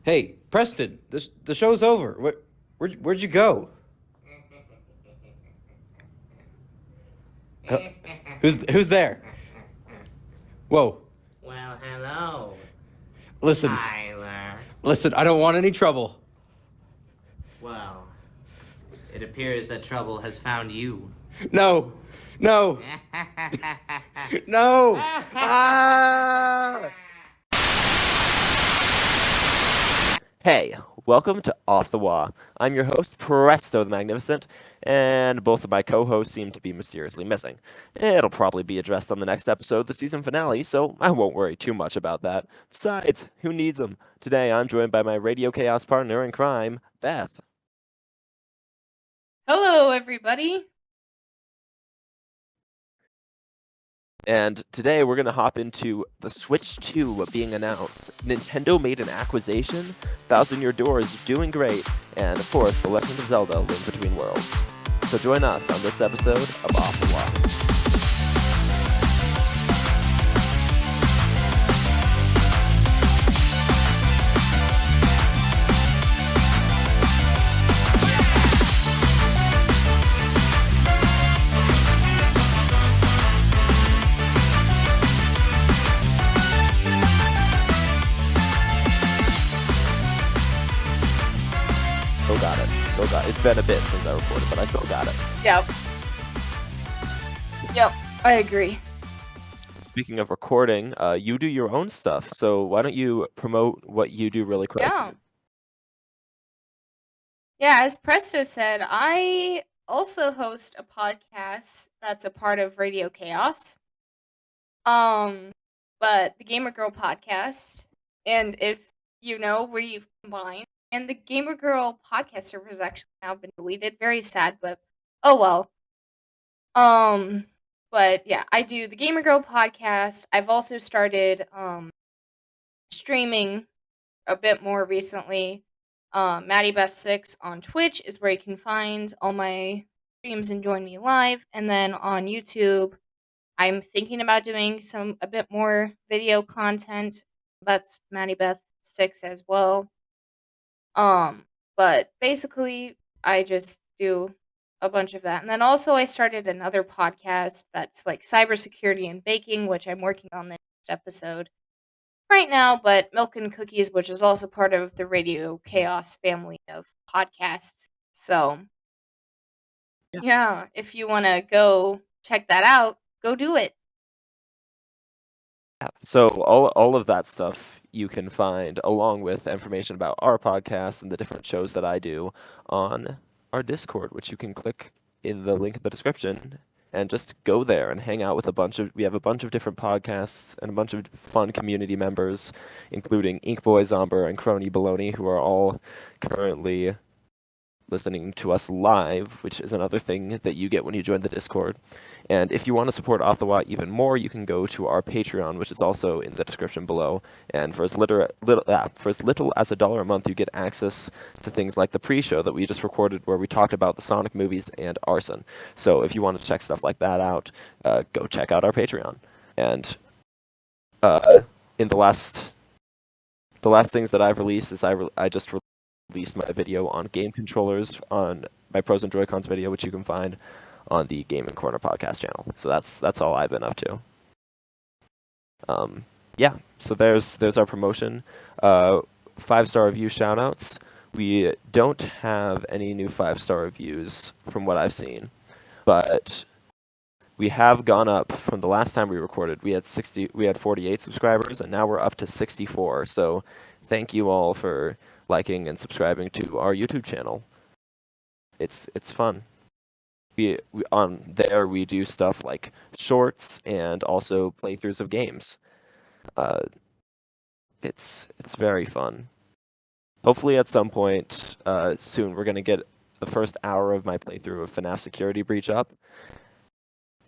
Hey, Preston, the show's over. Where'd you go? Uh, who's there? Whoa, Well, hello, listen, Tyler. listen. I don't want any trouble. Well, it appears that trouble has found you. No, no, no. Ah! Hey, welcome to Off the Wall. I'm your host, Presto the Magnificent, and both of my co-hosts seem to be mysteriously missing. It'll probably be addressed on the next episode, the season finale, so I won't worry too much about that. Besides, who needs them? Today I'm joined by my Radio Chaos partner in crime, Beth. Hello, everybody. And today we're going to hop into the Switch 2 being announced. Nintendo made an acquisition, Thousand Year Door is doing great, and of course, The Legend of Zelda: Link Between Worlds. So join us on this episode of Off the Wall. Still got it. It's been a bit since I recorded, but I still got it. Yep. Yep, I agree. Speaking of recording, you do your own stuff, so why don't you promote what you do really quick? Yeah. Yeah, as Presto said, I also host a podcast that's a part of Radio Chaos. But the Gamer Girl podcast, and if you know, we've combined, and the Gamer Girl podcast server has actually now been deleted. Very sad, but oh well. But yeah, I do the Gamer Girl podcast. I've also started streaming a bit more recently. Maddie Beth 6 on Twitch is where you can find all my streams and join me live. And then on YouTube, I'm thinking about doing a bit more video content. That's Maddie Beth 6 as well. But basically I just do a bunch of that. And then also I started another podcast that's like cybersecurity and baking, which I'm working on the next episode right now, but Milk and Cookies, which is also part of the Radio Chaos family of podcasts. So yeah, if you want to go check that out, go do it. So all of that stuff you can find along with information about our podcast and the different shows that I do on our Discord, which you can click in the link in the description and just go there and hang out with we have a bunch of different podcasts and a bunch of fun community members, including Inkboy Zomber and Crony Baloney, who are all currently listening to us live, which is another thing that you get when you join the Discord. And if you want to support Off the Watt even more, you can go to our Patreon, which is also in the description below. And for as little as $1 a month, you get access to things like the pre-show that we just recorded, where we talked about the Sonic movies and Arson. So if you want to check stuff like that out, go check out our Patreon. And in the last things that I've released is I just released my video on game controllers on my Pros and Joy-Cons video, which you can find on the Gaming Corner podcast channel. So that's all I've been up to. Yeah, so there's our promotion. 5-star review shoutouts. We don't have any new 5-star reviews from what I've seen, but we have gone up from the last time we recorded. We had 48 subscribers, and now we're up to 64. So thank you all for liking and subscribing to our YouTube channel. It's fun. We on there we do stuff like shorts and also playthroughs of games. It's very fun. Hopefully at some point soon we're gonna get the first hour of my playthrough of FNAF Security Breach up.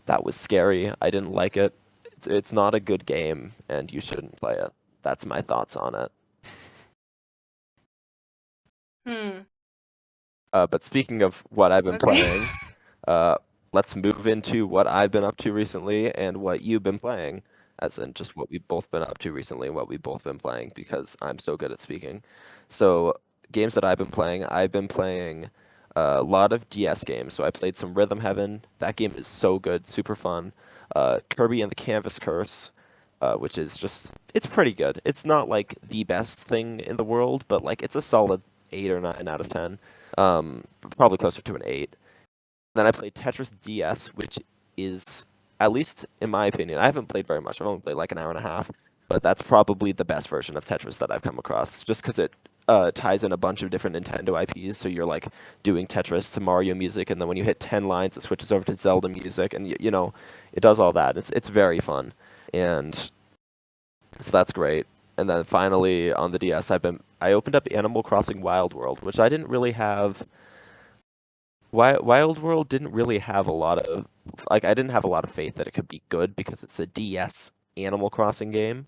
That was scary. I didn't like it. It's not a good game, and you shouldn't play it. That's my thoughts on it. But speaking of what I've been playing, let's move into what I've been up to recently and what you've been playing. as in just what we've both been up to recently and what we've both been playing because I'm so good at speaking. So games that I've been playing a lot of DS games. So I played some Rhythm Heaven. That game is so good, super fun. Kirby and the Canvas Curse, which is just it's pretty good. It's not like the best thing in the world, but like it's a solid 8 or 9 out of 10. Probably closer to an 8. Then I played Tetris DS, which is, at least in my opinion, I haven't played very much. I've only played like an hour and a half, but that's probably the best version of Tetris that I've come across, just because it ties in a bunch of different Nintendo IPs. So you're like doing Tetris to Mario music, and then when you hit 10 lines, it switches over to Zelda music, and you know, it does all that. It's very fun, and so that's great. And then finally on the DS, I opened up Animal Crossing Wild World, which I didn't really have. Wild World didn't really have a lot of like I didn't have a lot of faith that it could be good because it's a DS Animal Crossing game.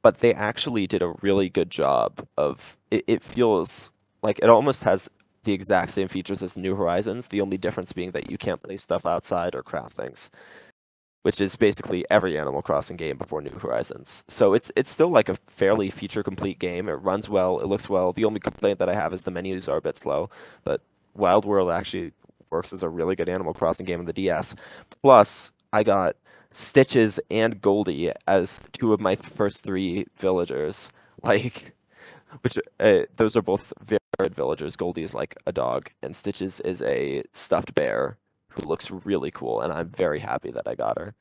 But they actually did a really good job of it feels like it almost has the exact same features as New Horizons, the only difference being that you can't play stuff outside or craft things, which is basically every Animal Crossing game before New Horizons. So it's still like a fairly feature complete game. It runs well, it looks well. The only complaint that I have is the menus are a bit slow, but Wild World actually works as a really good Animal Crossing game on the DS. Plus, I got Stitches and Goldie as two of my first three villagers. Like, which those are both very good villagers. Goldie is like a dog, and Stitches is a stuffed bear who looks really cool, and I'm very happy that I got her.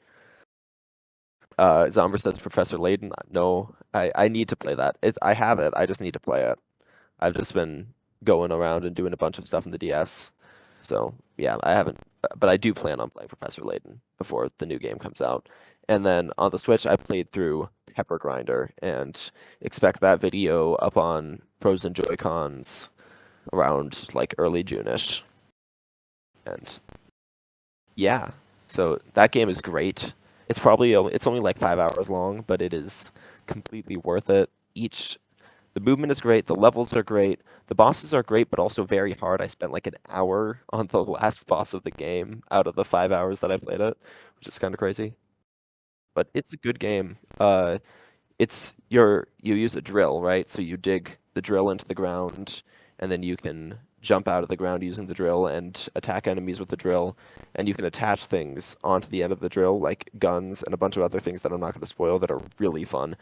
Zomber says Professor Layton. No, I need to play that. I have it. I just need to play it. I've just been going around and doing a bunch of stuff in the DS. So yeah, I haven't, but I do plan on playing Professor Layton before the new game comes out. And then on the Switch, I played through Pepper Grinder and expect that video up on Pros and Joy-Cons around like early June-ish. And yeah, so that game is great. It's only like 5 hours long, but it is completely worth it. The movement is great, the levels are great, the bosses are great, but also very hard. I spent like an hour on the last boss of the game out of the 5 hours that I played it, which is kind of crazy. But it's a good game. You use a drill, right? So you dig the drill into the ground, and then you can jump out of the ground using the drill and attack enemies with the drill, and you can attach things onto the end of the drill, like guns and a bunch of other things that I'm not going to spoil that are really fun.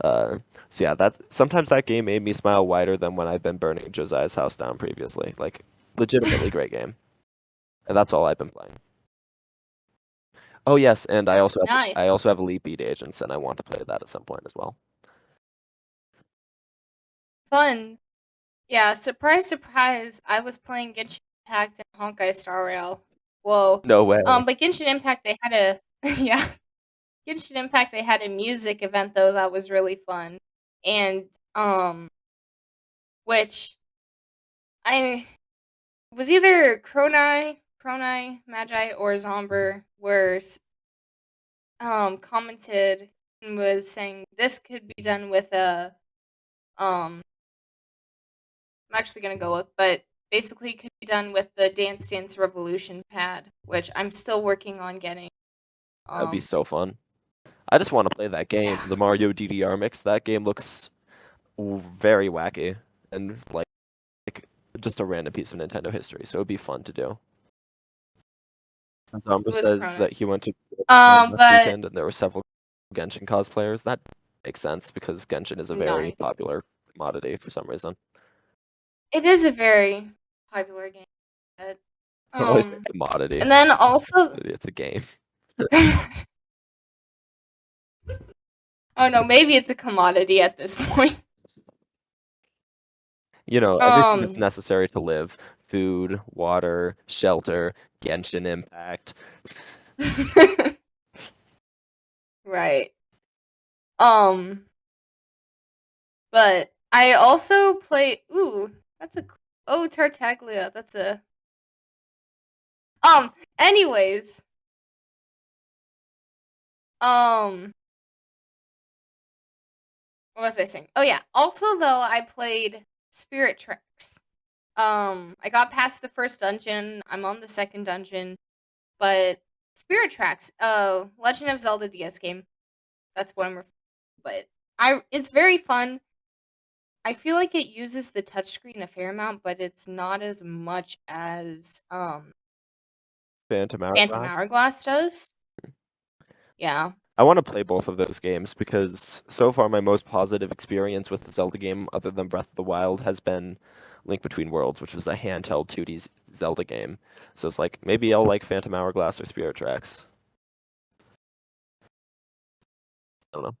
So yeah, sometimes that game made me smile wider than when I've been burning Josiah's house down previously. Like, legitimately great game, and that's all I've been playing. Oh yes, and Nice. I also have Elite Beat Agents, and I want to play that at some point as well. Fun. Yeah, surprise, surprise. I was playing Genshin Impact and Honkai Star Rail. Whoa. No way. But Genshin Impact, they had a yeah, Genshin Impact, they had a music event though that was really fun, and which I was either Chronai, Magi, or Zomber were commented and was saying this could be done with a I'm actually gonna go look, but basically it could be done with the Dance Dance Revolution pad, which I'm still working on getting. That would be so fun. I just want to play that game, Yeah. the Mario DDR mix. That game looks very wacky and like just a random piece of Nintendo history. So it'd be fun to do. Zomber was says Chrono. that he went to last But weekend and there were several Genshin cosplayers. That makes sense because Genshin is a very nice. popular commodity for some reason. It is a very popular game. But, Always a commodity. and then also, It's a game. oh no, maybe it's a commodity at this point. You know, everything that's necessary to live: food, water, shelter, Genshin Impact. Right. But I also play. Ooh, that's a. Oh, Tartaglia. That's a. Anyways. What was I saying? Oh yeah. Also, though, I played Spirit Tracks. I got past the first dungeon. I'm on the second dungeon, but Spirit Tracks, Legend of Zelda DS game. That's what I'm. But it's very fun. I feel like it uses the touchscreen a fair amount, but it's not as much as Phantom Phantom Hourglass. Hourglass does. Yeah. I want to play both of those games because so far my most positive experience with the Zelda game, other than Breath of the Wild, has been Link Between Worlds, which was a handheld 2D Zelda game. So it's like maybe I'll like Phantom Hourglass or Spirit Tracks. I don't know.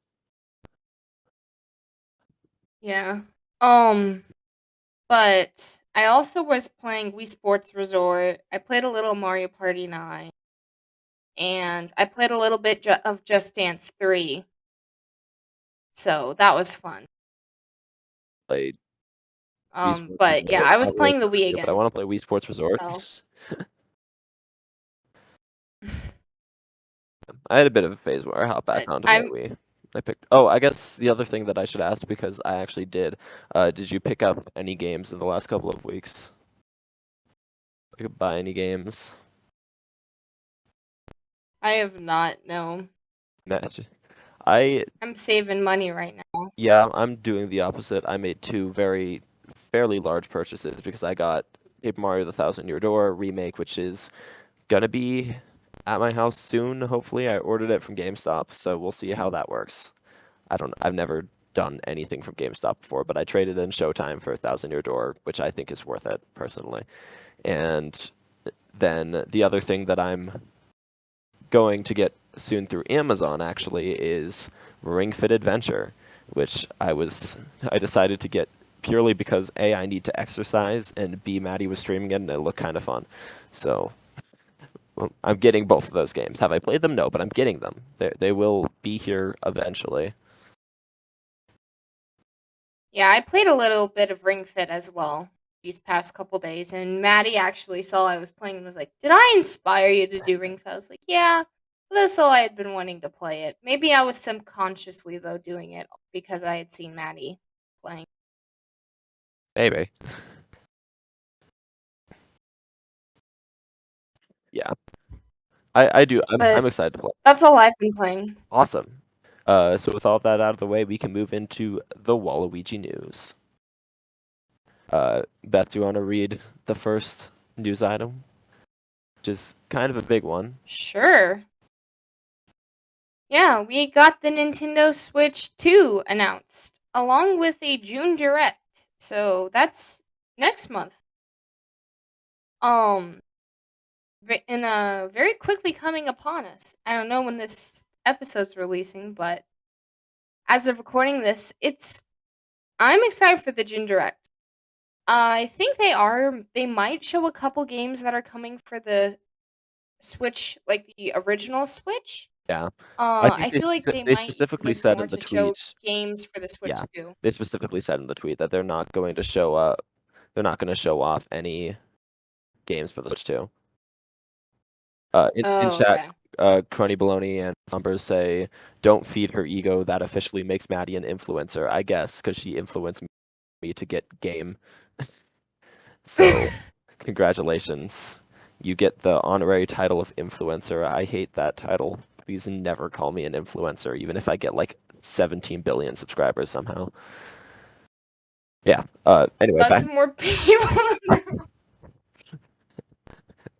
Yeah. But I also was playing Wii Sports Resort. I played a little Mario Party 9. And I played a little bit of Just Dance 3. So that was fun. Played Wii Sports But yeah, Resort. I was Not really playing the Wii familiar, but I again. want to play Wii Sports Resort. So. I had a bit of a phase where I hopped back But onto my Wii. I picked. Oh, I guess the other thing that I should ask, because I actually did. Did you pick up any games in the last couple of weeks? You could buy any games? I have not, no. Imagine. I'm saving money right now. Yeah, I'm doing the opposite. I made two fairly large purchases because I got Paper Mario: The Thousand Year Door remake, which is gonna be at my house soon. Hopefully, I ordered it from GameStop, so we'll see how that works. I've never done anything from GameStop before, but I traded in Showtime for Thousand Year Door, which I think is worth it personally. And then the other thing that I'm going to get soon through Amazon actually is Ring Fit Adventure, which I decided to get purely because A, I need to exercise, and B, Maddie was streaming it and it looked kind of fun. So well, I'm getting both of those games. Have I played them? No, but I'm getting them. They will be here eventually. Yeah, I played a little bit of Ring Fit as well these past couple days, and Maddie actually saw I was playing and was like, "Did I inspire you to do Ring Fit?" I was like, "Yeah." But also, I had been wanting to play it. Maybe I was subconsciously though doing it because I had seen Maddie playing. Maybe. Yeah. I do. I'm But excited to play. that's all I've been playing. Awesome. So with all that out of the way, we can move into the Waluigi news. Beth, do you want to read the first news item? Which is kind of a big one. Sure. Yeah, we got the Nintendo Switch 2 announced, along with a June Direct. So that's next month. Um, very quickly coming upon us. I don't know when this episode's releasing, but as of recording this, I'm excited for the June Direct. I think they might show a couple games that are coming for the Switch, like the original Switch. Yeah. I think I feel like they they might use specifically this said more in the to show tweet. games for the Switch Yeah. 2. They specifically said in the tweet that they're not going to show up. They're not going to show off any games for the Switch 2. In Oh, chat, okay. Crony Baloney and Numbers say, "Don't feed her ego. That officially makes Maddie an influencer, I guess, because she influenced me to get game." So, congratulations. You get the honorary title of influencer. I hate that title. Please never call me an influencer, even if I get like 17 billion subscribers somehow. Yeah. Anyway, That's more people.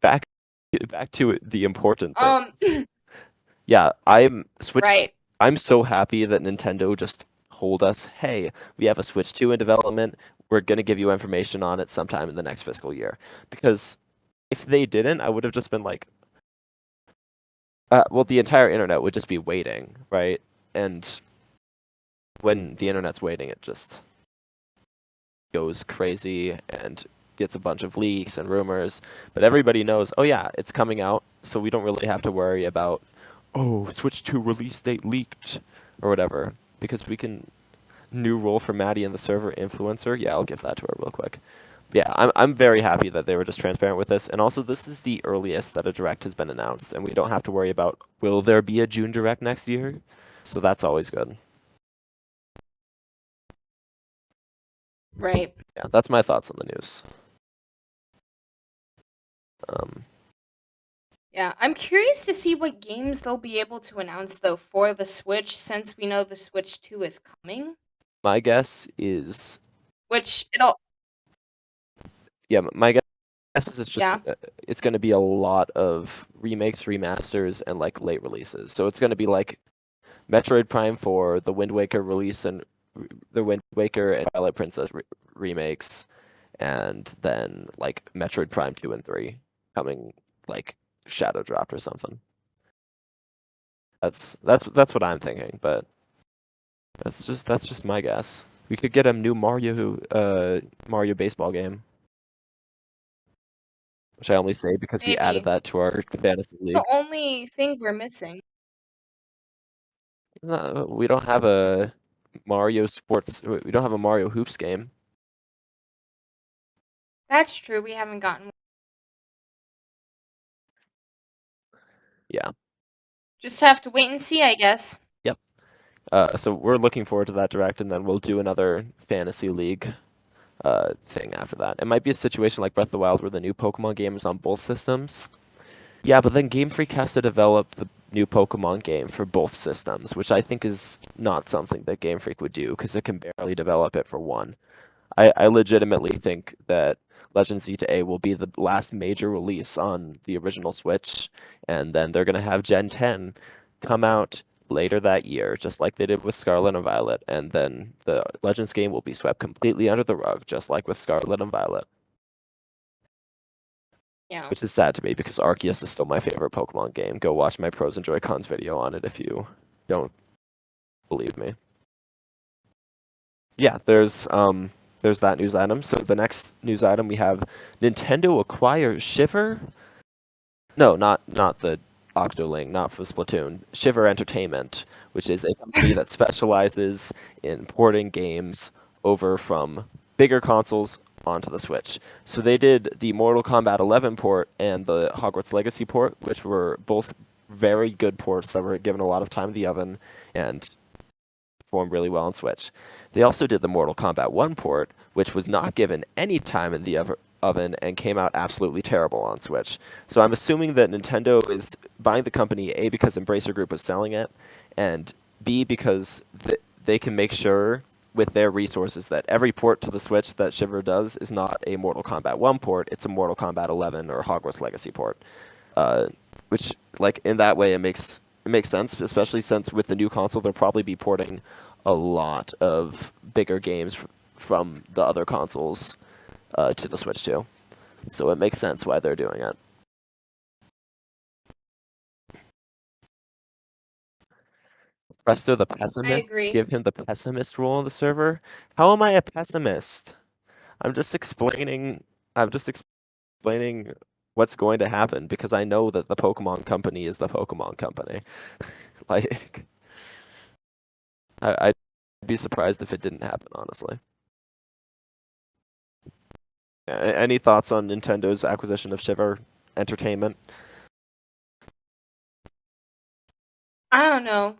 back back to the important um, things. Yeah, I'm switched. right. I'm so happy that Nintendo just told us, "Hey, we have a Switch 2 in development. We're gonna give you information on it sometime in the next fiscal year." Because if they didn't, I would have just been like, well, the entire internet would just be waiting, right? And when the internet's waiting, it just goes crazy and gets a bunch of leaks and rumors. But everybody knows, oh yeah, it's coming out, so we don't really have to worry about, oh, Switch 2 release date leaked or whatever, because we can new role for Maddie and the server influencer. Yeah, I'll give that to her real quick. Yeah, I'm very happy that they were just transparent with this, and also this is the earliest that a direct has been announced, and we don't have to worry about will there be a June direct next year, so that's always good. Right. Yeah, that's my thoughts on the news. Yeah, I'm curious to see what games they'll be able to announce though for the Switch, since we know the Switch 2 is coming. My guess is, Which it'll my guess is yeah. it's going to be a lot of remakes, remasters, and like late releases. So it's going to be like Metroid Prime 4, the Wind Waker release, and the Wind Waker and Twilight Princess remakes, and then like Metroid Prime 2 and 3 coming like Shadow dropped or something. That's what I'm thinking, but that's just my guess. We could get a new Mario baseball game, which I only say because we added Maybe. that to our fantasy It's the league. only thing we're missing. We don't have a Mario sports. We don't have a Mario hoops game. That's true. We haven't gotten one. Yeah. Just have to wait and see, I guess. Yep. So we're looking forward to that direct, and then we'll do another fantasy league thing after that. It might be a situation like Breath of the Wild where the new Pokemon game is on both systems. Yeah, but then Game Freak has to develop the new Pokemon game for both systems, which I think is not something that Game Freak would do because it can barely develop it for one. I legitimately think that Legend Zeta A will be the last major release on the original Switch, and then they're going to have Gen 10 come out later that year, just like they did with Scarlet and Violet, and then the Legends game will be swept completely under the rug, just like with Scarlet and Violet. Yeah. Which is sad to me because Arceus is still my favorite Pokemon game. Go watch my pros and Joy-Cons video on it if you don't believe me. Yeah, there's that news item. So the next news item we have Nintendo acquires Shiver. No, not the Octoling, not for Splatoon. Shiver Entertainment, which is a company that specializes in porting games over from bigger consoles onto the Switch. So they did the Mortal Kombat 11 port and the Hogwarts Legacy port, which were both very good ports that were given a lot of time in the oven and performed really well on Switch. They also did the Mortal Kombat 1 port, which was not given any time in the oven and came out absolutely terrible on Switch. So I'm assuming that Nintendo is buying the company, A, because Embracer Group was selling it, and B, because they can make sure with their resources that every port to the Switch that Shiver does is not a Mortal Kombat 1 port, it's a Mortal Kombat 11 or Hogwarts Legacy port. Which, like, in that way, it makes sense, especially since with the new console, they'll probably be porting a lot of bigger games from the other consoles to the Switch too. So it makes sense why they're doing it. Presto the pessimist? agree. Give him the pessimist role on the server? How am I a pessimist? I'm just explaining what's going to happen because I know that the Pokemon Company is the Pokemon Company. Like, I'd be surprised if it didn't happen, honestly. Any thoughts on Nintendo's acquisition of Shiver Entertainment? I don't know.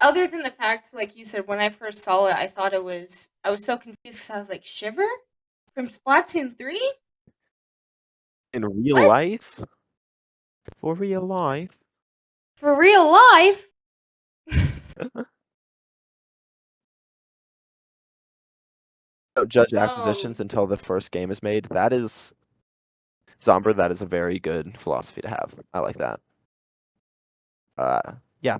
Other than the fact, like you said, when I first saw it, I was so confused because I was like, Shiver from Splatoon 3? In real What? life? For real life? For real life? Don't judge Whoa. acquisitions until the first game is made. That is, Zomber, that is a very good philosophy to have. I like that. Yeah.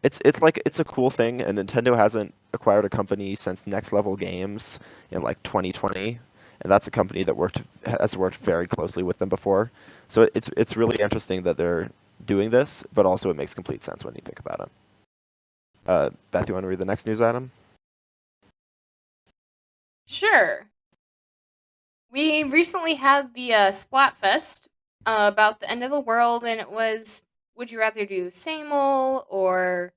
It's like it's a cool thing, and Nintendo hasn't acquired a company since Next Level Games in like 2020, and that's a company that has worked very closely with them before. So it's really interesting that they're doing this, but also it makes complete sense when you think about it. Beth, you want to read the next news item? Sure. We recently had the Splatfest about the end of the world, and it was, would you rather do same ol' or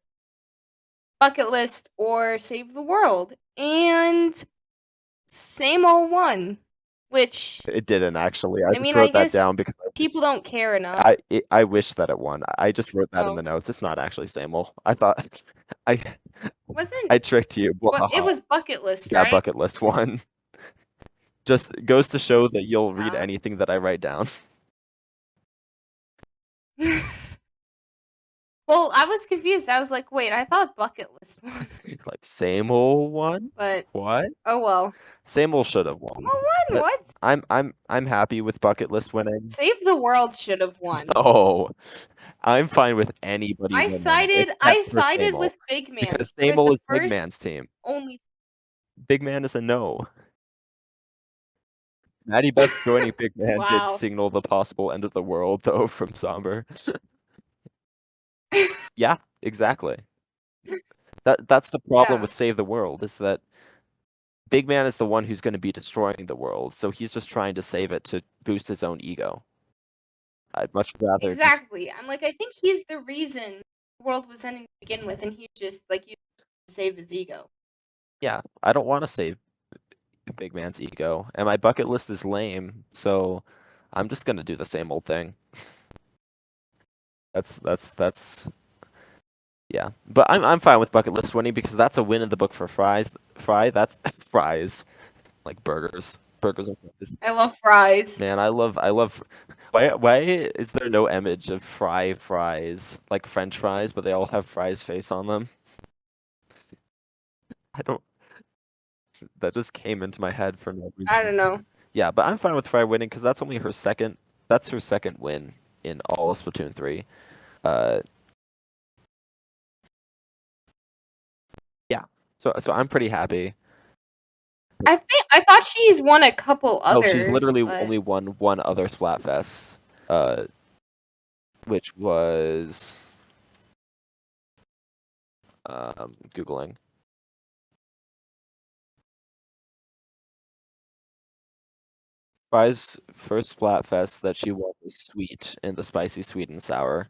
bucket list or save the world? And same ol' won, which It didn't actually. I I just mean, I wrote that guess down because people don't care enough. I wish that it won. I just wrote that in Oh, the notes. It's not actually Samel. I thought I wasn't I tricked you. what it Bwahaha. was bucket list, Yeah, right? bucket list one. Just goes to show that you'll read Ah. anything that I write down. Well, I was confused. I was like, wait, I thought bucket list won. Like same old one? But What? oh well. Same old should have won. Oh, what? But What? I'm happy with bucket list winning. Save the World should have won. Oh, I'm fine with anybody I winning sided except for sided Samel with Big Man because for Samel the is Big first Man's team. only. Big Man is a no. Maddie Beth joining Big Man did Wow. signal the possible end of the world though from Somber. Yeah, exactly. That's the problem Yeah. with Save the World is that Big Man is the one who's going to be destroying the world, so he's just trying to save it to boost his own ego. I'd much rather just Exactly. I'm like, I think he's the reason the world was ending to begin with, and he just like you save his ego. yeah, I don't want to save Big Man's ego, and my bucket list is lame, so I'm just gonna do the same old thing. That's yeah. But I'm fine with bucket list winning because that's a win in the book for fries. That's fries. Like burgers. Burgers and fries. I love fries. Man, I love why is there no image of fries like French fries, but they all have fries face on them? I don't that just came into my head for no reason. I don't know. Yeah, but I'm fine with Fry winning because that's only her second. That's her second win in all of Splatoon 3. Yeah. So I'm pretty happy. I thought she's won a couple others. Oh, she's literally but... only won one other Splatfest, which was Googling. Fry's first Splatfest that she won was sweet in the spicy sweet and sour.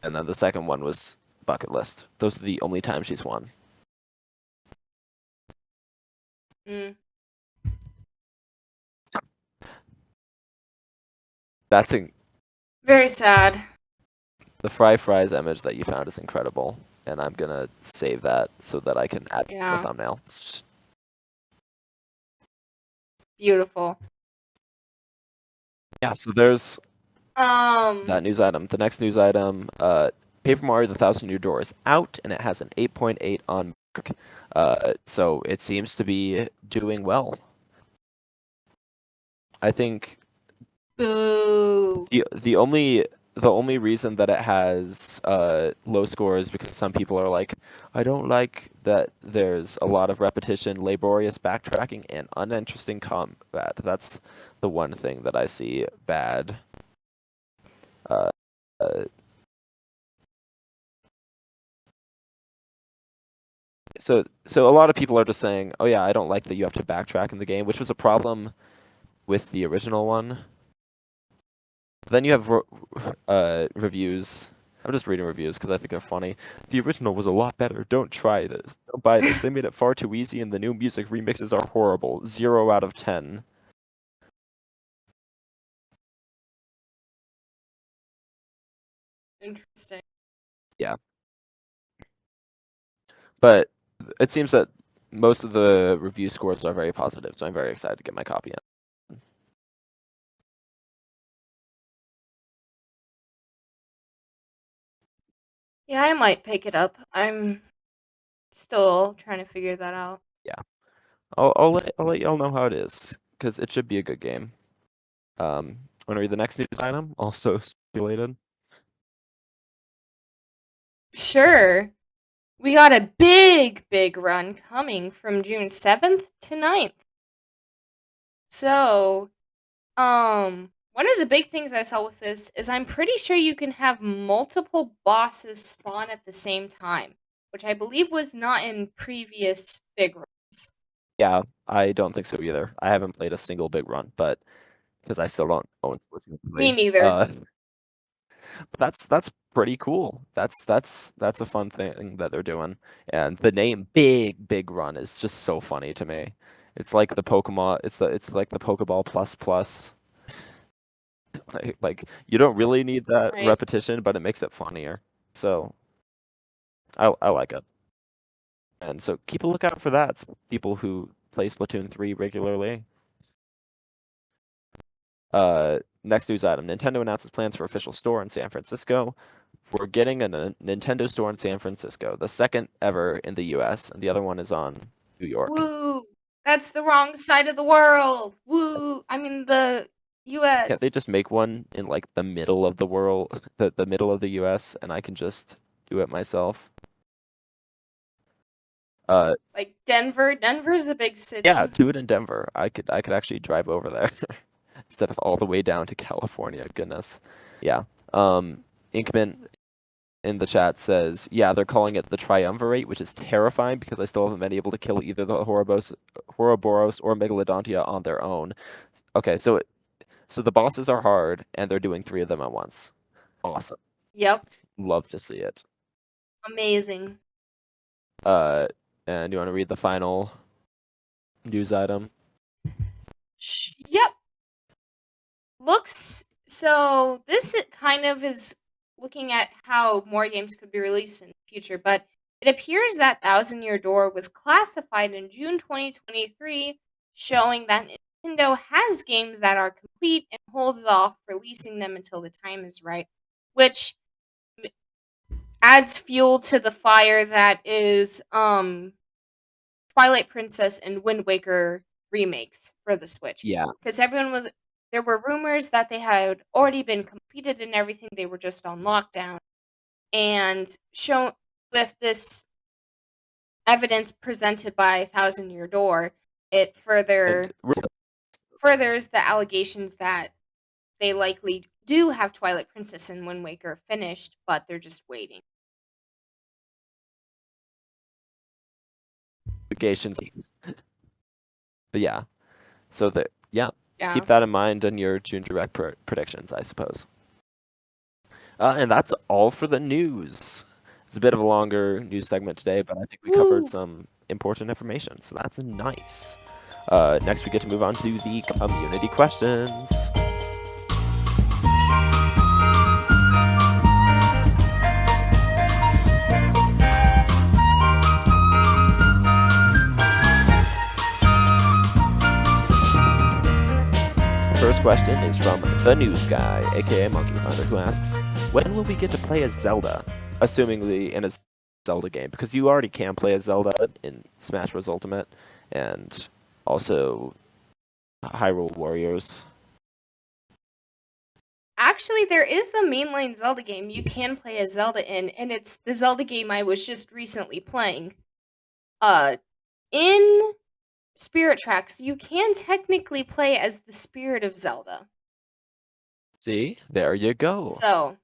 And then the second one was bucket list. Those are the only times she's won. Mm. That's Very sad. the fries image that you found is incredible, and I'm gonna save that so that I can add it to Yeah. the thumbnail. Beautiful. Yeah, so there's that news item. The next news item, Paper Mario: The Thousand New Door is out, and it has an 8.8 on Metacritic. So it seems to be doing well. I think Boo. the only reason that it has low scores because some people are like, I don't like that there's a lot of repetition, laborious backtracking, and uninteresting combat. That's the one thing that I see bad. So a lot of people are just saying, oh yeah, I don't like that you have to backtrack in the game, which was a problem with the original one. Then you have reviews. I'm just reading reviews because I think they're funny. The original was a lot better. Don't try this. Don't buy this. They made it far too easy, and the new music remixes are horrible. 0 out of 10. Interesting. Yeah. But it seems that most of the review scores are very positive, so I'm very excited to get my copy in. Yeah, I might pick it up. I'm still trying to figure that out. Yeah. I'll let y'all know how it is, because it should be a good game. Want to read the next news item? Also speculated. Sure. We got a big run coming from June 7th to 9th. So, one of the big things I saw with this is I'm pretty sure you can have multiple bosses spawn at the same time, which I believe was not in previous big runs. Yeah, I don't think so either. I haven't played a single big run, but because I still don't own Splatoon 3. Me neither. But that's pretty cool. That's a fun thing that they're doing. And the name Big Run is just so funny to me. It's like the Pokemon. It's like the Pokeball plus plus. Like you don't really need that Right. repetition, but it makes it funnier. So I like it. And so keep a lookout for that. It's people who play Splatoon 3 regularly. next news item. Nintendo announces plans for official store in San Francisco. We're getting a Nintendo store in San Francisco, the second ever in the US, and the other one is on New York. Woo! That's the wrong side of the world. Woo! I mean the U.S. Yeah, they just make one in like the middle of the world, the middle of the US, and I can just do it myself. Like Denver. Denver's a big city. Yeah, do it in Denver. I could actually drive over there instead of all the way down to California. Goodness. Yeah. Inkman in the chat says, yeah, they're calling it the Triumvirate, which is terrifying because I still haven't been able to kill either the Ouroboros or Megalodontia on their own. Okay, so the bosses are hard, and they're doing 3 of them at once. Awesome. Yep. Love to see it. Amazing. And you want to read the final news item? Yep. So this kind of is looking at how more games could be released in the future, but it appears that Thousand Year Door was classified in June 2023, showing that Nintendo has games that are complete and holds off releasing them until the time is right, which adds fuel to the fire that is Twilight Princess and Wind Waker remakes for the Switch. Yeah. Because there were rumors that they had already been completed and everything, they were just on lockdown. And shown with this evidence presented by Thousand Year Door, it furthers the allegations that they likely do have Twilight Princess and Wind Waker finished, but they're just waiting. But yeah, so Yeah. keep that in mind in your June Direct predictions, I suppose. And that's all for the news. It's a bit of a longer news segment today, but I think we covered some important information, so that's nice. Next, we get to move on to the community questions. First question is from The News Guy, aka Monkey Finder, who asks, when will we get to play as Zelda? Assumingly in a Zelda game, because you already can play as Zelda in Smash Bros. Ultimate, and also Hyrule Warriors. Actually, there is a mainline Zelda game you can play as Zelda in, and it's the Zelda game I was just recently playing. In Spirit Tracks, you can technically play as the spirit of Zelda. See, there you go. So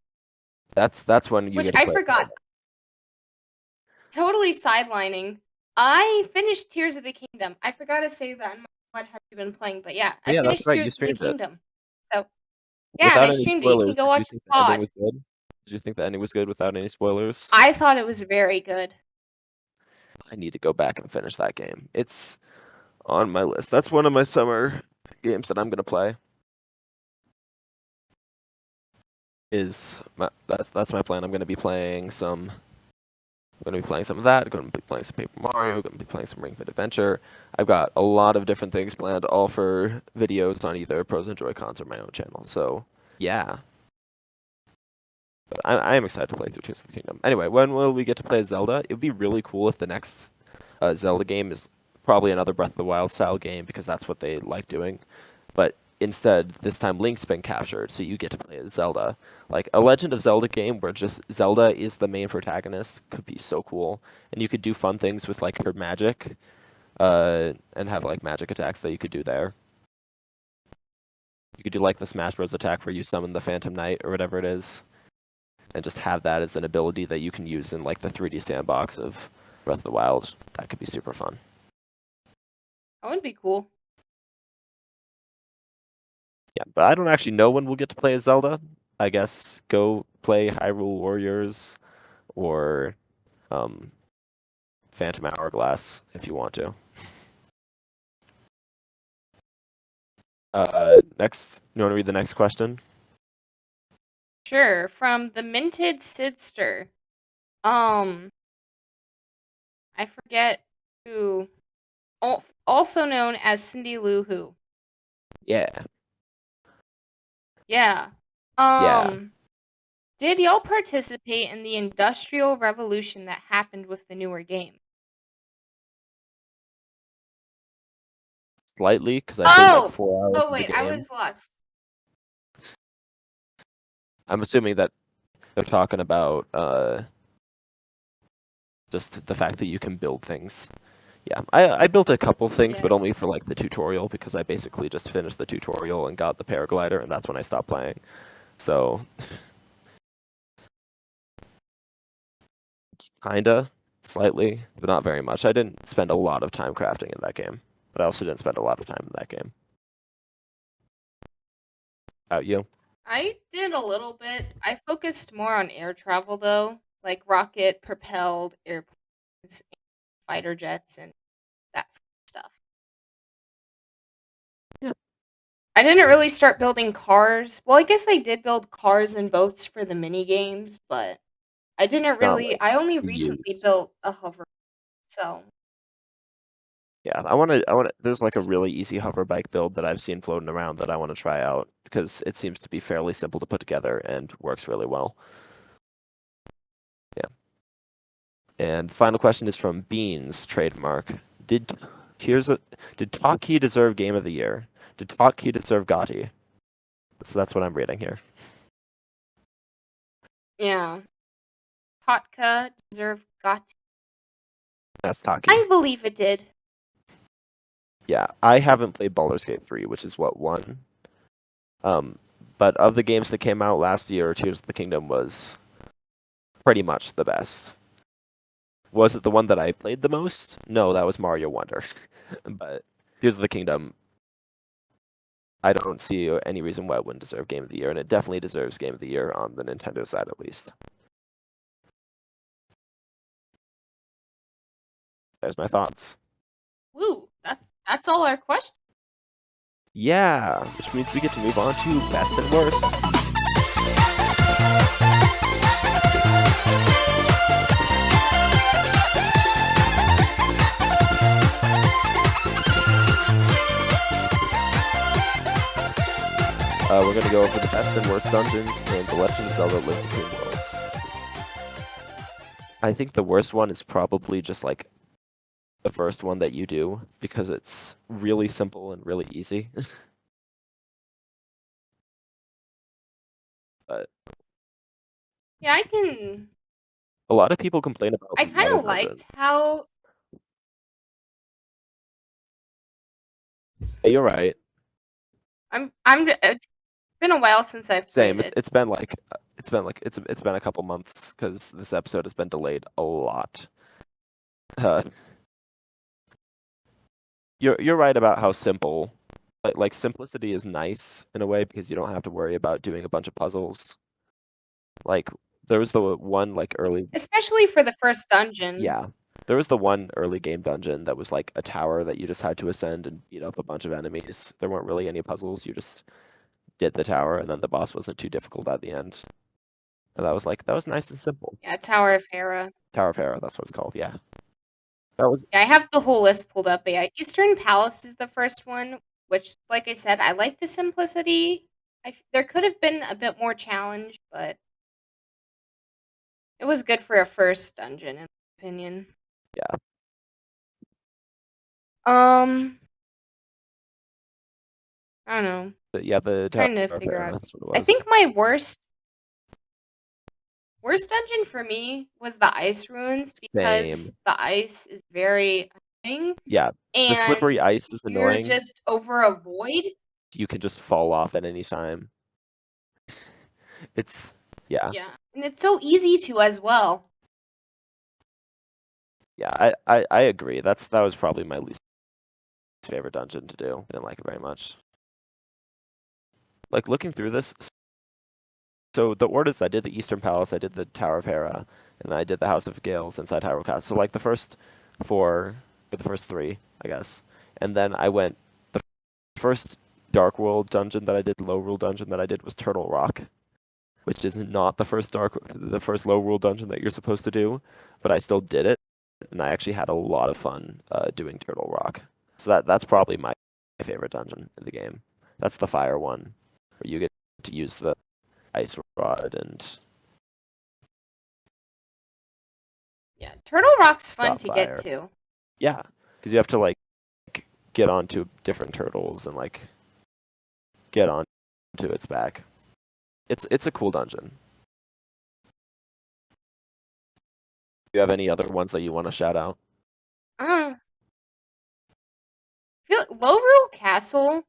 that's when you. Which get to I play forgot. Zelda. Totally sidelining. I finished Tears of the Kingdom. I forgot to say that in my What Have You Been Playing? But yeah, I Yeah, finished that's right. You Tears of the streamed it. Kingdom. So yeah, Without I any streamed it. You can spoilers, go did watch you the think the ending pod. was good? Did you think the ending was good without any spoilers? I thought it was very good. I need to go back and finish that game. It's on my list. That's one of my summer games that I'm gonna play. That's my plan. I'm gonna be playing some. I'm gonna be playing some of that. I'm gonna be playing some Paper Mario. I'm gonna be playing some Ring Fit Adventure. I've got a lot of different things planned, all for videos on either Pros and Joy-Cons or my own channel. So yeah. But I am excited to play through Tears of the Kingdom. Anyway, when will we get to play as Zelda? It would be really cool if the next Zelda game is probably another Breath of the Wild style game, because that's what they like doing. But instead, this time Link's been captured, so you get to play as Zelda. Like a Legend of Zelda game where just Zelda is the main protagonist could be so cool. And you could do fun things with like her magic, and have like magic attacks that you could do there. You could do like the Smash Bros. Attack where you summon the Phantom Knight or whatever it is, and just have that as an ability that you can use in like the 3D sandbox of Breath of the Wild. That could be super fun. That would be cool. Yeah, but I don't actually know when we'll get to play as Zelda. I guess go play Hyrule Warriors or Phantom Hourglass if you want to. Next, you want to read the next question? Sure, from the Minted Sidster. I forget who. Also known as Cindy Lou Who. Yeah. Yeah. Yeah. Did y'all participate in the industrial revolution that happened with the newer game? Slightly, because I played like Oh! 4 hours Oh of the wait, I game. was lost. I'm assuming that they're talking about just the fact that you can build things. Yeah, I built a couple things, but Yeah. only for like the tutorial because I basically just finished the tutorial and got the paraglider, and that's when I stopped playing. So, kinda, slightly, but not very much. I didn't spend a lot of time crafting in that game, but I also didn't spend a lot of time in that game. About you? I did a little bit. I focused more on air travel though, like rocket propelled airplanes, fighter jets, and that stuff. Yeah. I didn't really start building cars. Well, I guess I did build cars and boats for the mini games, but I didn't Not really. like I only recently use. built a hover, so Yeah, I want to. There's like a really easy hover bike build that I've seen floating around that I want to try out because it seems to be fairly simple to put together and works really well. Yeah. And the final question is from Beans trademark. Did did Taki deserve Game of the Year? Did Taki deserve Gotti? So that's what I'm reading here. yeah. Kotka deserved got. That's Taki. I believe it did. Yeah, I haven't played Baldur's Gate 3, which is what won. But of the games that came out last year, Tears of the Kingdom was pretty much the best. Was it the one that I played the most? No, that was Mario Wonder. But Tears of the Kingdom, I don't see any reason why it wouldn't deserve Game of the Year, and it definitely deserves Game of the Year on the Nintendo side at least. There's my thoughts. Woo! That's all our questions. Yeah, which means we get to move on to best and worst. We're going to go over the best and worst dungeons in The Legend of Zelda: Link Between Worlds. I think the worst one is probably just like the first one that you do because it's really simple and really easy. But Yeah, I can. a lot of people complain about I the kind water of dungeon. liked how. Yeah, you're right. It's been a while since I've Same. played it. It's been a couple months because this episode has been delayed a lot. Uh, you're right about how simple, like simplicity is nice in a way because you don't have to worry about doing a bunch of puzzles. Like there was the one like early, Especially for the first dungeon. yeah, there was the one early game dungeon that was like a tower that you just had to ascend and beat up a bunch of enemies. There weren't really any puzzles. You just did the tower, and then the boss wasn't too difficult at the end. And that was nice and simple. Yeah, Tower of Hera. Tower of Hera, that's what it's called. Yeah, that was Yeah, I have the whole list pulled up. But yeah, Eastern Palace is the first one, which, like I said, I like the simplicity. There could have been a bit more challenge, but it was good for a first dungeon, in my opinion. yeah. I don't know. But yeah, the Tower Trying to of figure Hera, out. that's what it I was. think my worst dungeon for me was the ice ruins because Same. the ice is very annoying Yeah, the slippery and ice is you're annoying. just over a void. You can just fall off at any time. It's yeah. Yeah, and it's so easy to as well. Yeah, I agree. That was probably my least favorite dungeon to do. I didn't like it very much. Like looking through this, so the orders I did the Eastern Palace, I did the Tower of Hera, and I did the House of Gales inside Hyrule Castle. So like the first four, or the first three, I guess. And then I went the first Dark World dungeon that I did, Low Rule dungeon that I did was Turtle Rock, which is not the first Low Rule dungeon that you're supposed to do, but I still did it, and I actually had a lot of fun doing Turtle Rock. So that's probably my favorite dungeon in the game. That's the fire one, where you get to use the ice rod and Yeah, Turtle Rock's fun stop to fire. get to. Yeah, because you have to like get onto different turtles and like get onto its back. It's a cool dungeon. Do you have any other ones that you want to shout out? I feel Low Rule Castle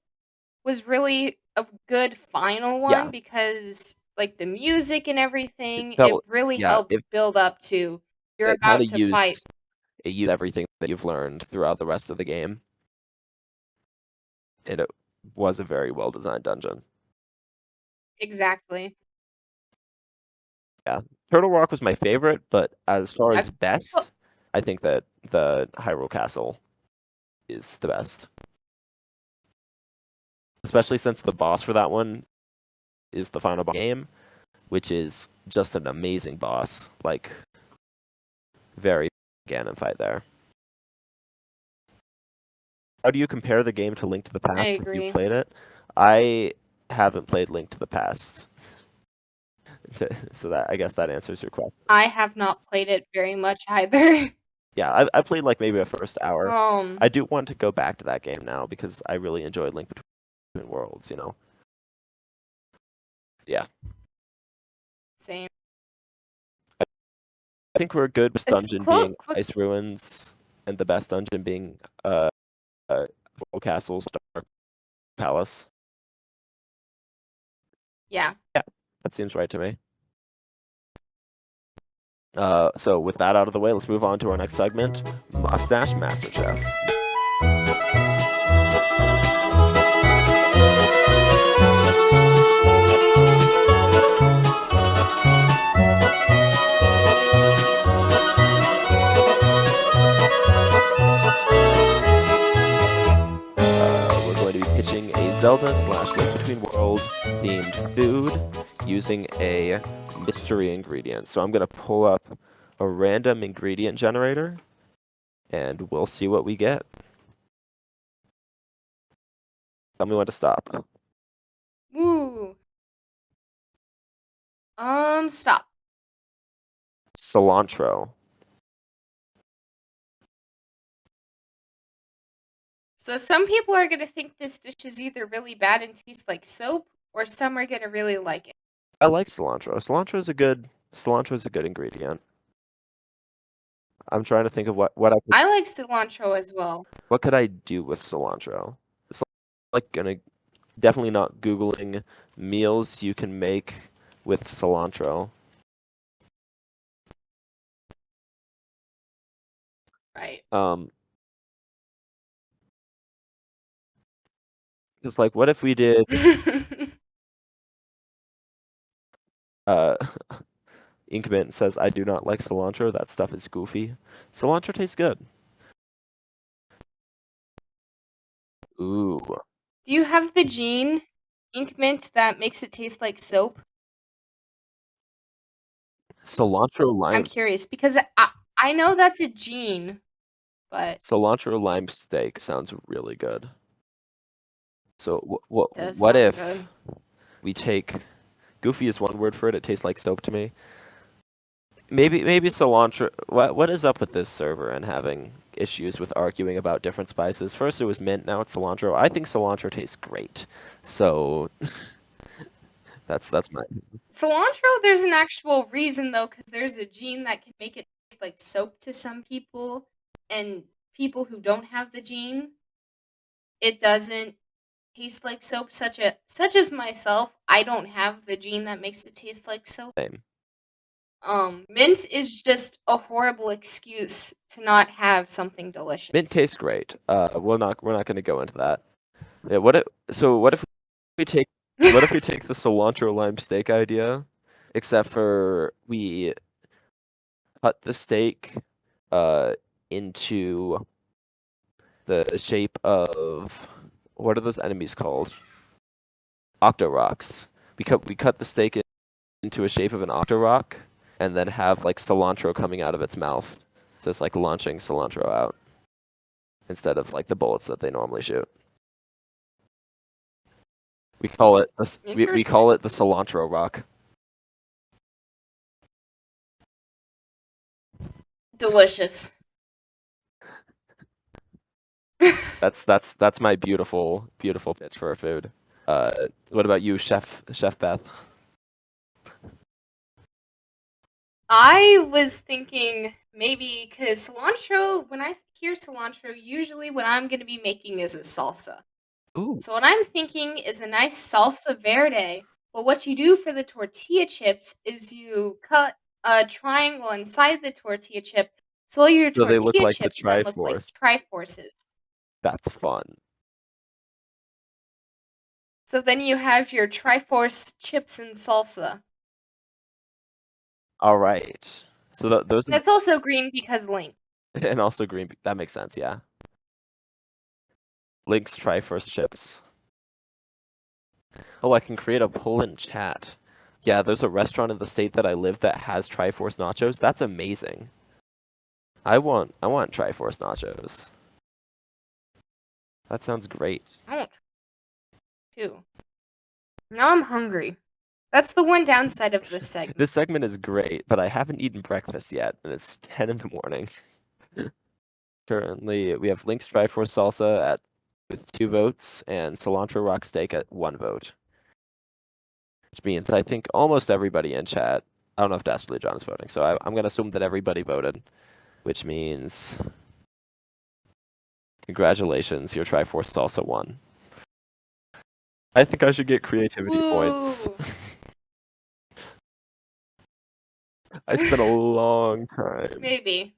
was really a good final one Yeah. because like the music and everything, it felt- really yeah, helped it- build up to you're It kind about of to fight. used everything that you've learned throughout the rest of the game. And it was a very well designed dungeon. Exactly. Yeah, Turtle Rock was my favorite, but as far as I- best, I think that the Hyrule Castle is the best. Especially since the boss for that one is the final boss game, which is just an amazing boss. Like, very Ganon fight there. How do you compare the game to Link to the Past if agree. you played it? I haven't played Link to the Past. So that I guess that answers your question. I have not played it very much either. Yeah, I played like maybe a first hour. Um, I do want to go back to that game now because I really enjoyed Link Between Worlds, you know. Yeah. same. I think we're good with It's dungeon clo- being clo- Ice Ruins and the best dungeon being Hyrule Castle Star Palace. Yeah. That seems right to me. So with that out of the way, let's move on to our next segment, Mustache Master Chef. We're going to be pitching a Zelda / Link Between World themed food using a mystery ingredient. So I'm going to pull up a random ingredient generator and we'll see what we get. Tell me when to stop. Woo. Stop. Cilantro. So some people are gonna think this dish is either really bad and tastes like soap, or some are gonna really like it. I like cilantro. Cilantro is a good ingredient. I'm trying to think of what I like cilantro as well. what could I do with cilantro? It's like gonna definitely not Googling meals you can make with cilantro. Right. It's like what if we did uh Inkmint says I do not like cilantro, that stuff is goofy. Cilantro tastes good. Ooh. Do you have the gene, ink mint, that makes it taste like soap? Cilantro I'm lime curious because I know that's a gene, but cilantro lime steak sounds really good. So it does what sound if good. we take goofy is one word for it, it tastes like soap to me. Maybe cilantro. What is up with this server and having issues with arguing about different spices? First it was mint, now it's cilantro. I think cilantro tastes great. So that's my Cilantro, there's an actual reason though, because there's a gene that can make it taste like soap to some people, and people who don't have the gene, it doesn't taste like soap. Such as myself, I don't have the gene that makes it taste like soap. same. Mint is just a horrible excuse to not have something delicious. Mint tastes great. We're not going to go into that. Yeah, what if we take the cilantro lime steak idea, except for we cut the steak into the shape of what are those enemies called? Octorocks. We cut the steak into a shape of an octorock and then have like cilantro coming out of its mouth. So it's like launching cilantro out instead of like the bullets that they normally shoot. We call it the we Interesting. call it the cilantro rock. Delicious. That's my beautiful pitch for a food. What about you, Chef Beth? I was thinking maybe because cilantro, when I hear cilantro, usually what I'm going to be making is a salsa. Ooh, So what I'm thinking is a nice salsa verde. But what you do for the tortilla chips is you cut a triangle inside the tortilla chip, so your so they look tortilla like the chips then look like Triforce. triforces. That's fun. So then you have your triforce chips and salsa. All right. So those And it's also green because Link. and also green. That makes sense. Yeah. Link's Triforce chips. Oh, I can create a poll in chat. Yeah, there's a restaurant in the state that I live that has Triforce nachos. That's amazing. I want Triforce nachos. That sounds great. I want too. Now I'm hungry. That's the one downside of this segment. This segment is great, but I haven't eaten breakfast yet, and it's 10 in the morning. Currently, we have Link's Triforce salsa with 2 votes and cilantro rock steak at 1 vote. Which means I think almost everybody in chat. I don't know if Dastardly John is voting, so I'm going to assume that everybody voted. Which means congratulations, your Triforce salsa won. I think I should get creativity points. Ooh. I spent a long time. Maybe.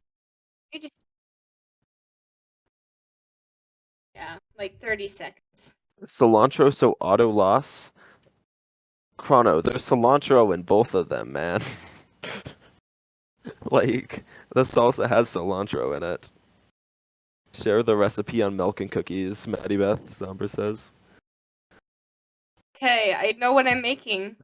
You just. Yeah, like 30 seconds. Cilantro, so auto loss. Chrono, there's cilantro in both of them, man. Like, the salsa has cilantro in it. Share the recipe on milk and cookies, Maddie Beth, Zomber says. Okay, I know what I'm making.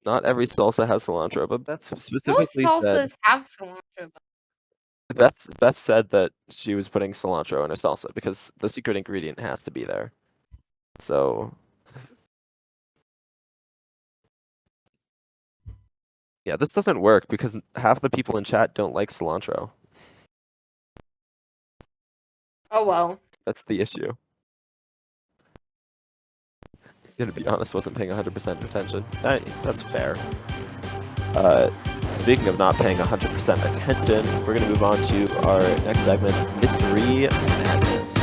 Not every salsa has cilantro, but Beth Most specifically said salsas have cilantro. Though. Beth said that she was putting cilantro in her salsa because the secret ingredient has to be there. So yeah, this doesn't work because half the people in chat don't like cilantro. Oh well. That's the issue. To be honest, wasn't paying 100% attention. That's fair. Speaking of not paying 100% attention, we're going to move on to our next segment, Mystery Madness.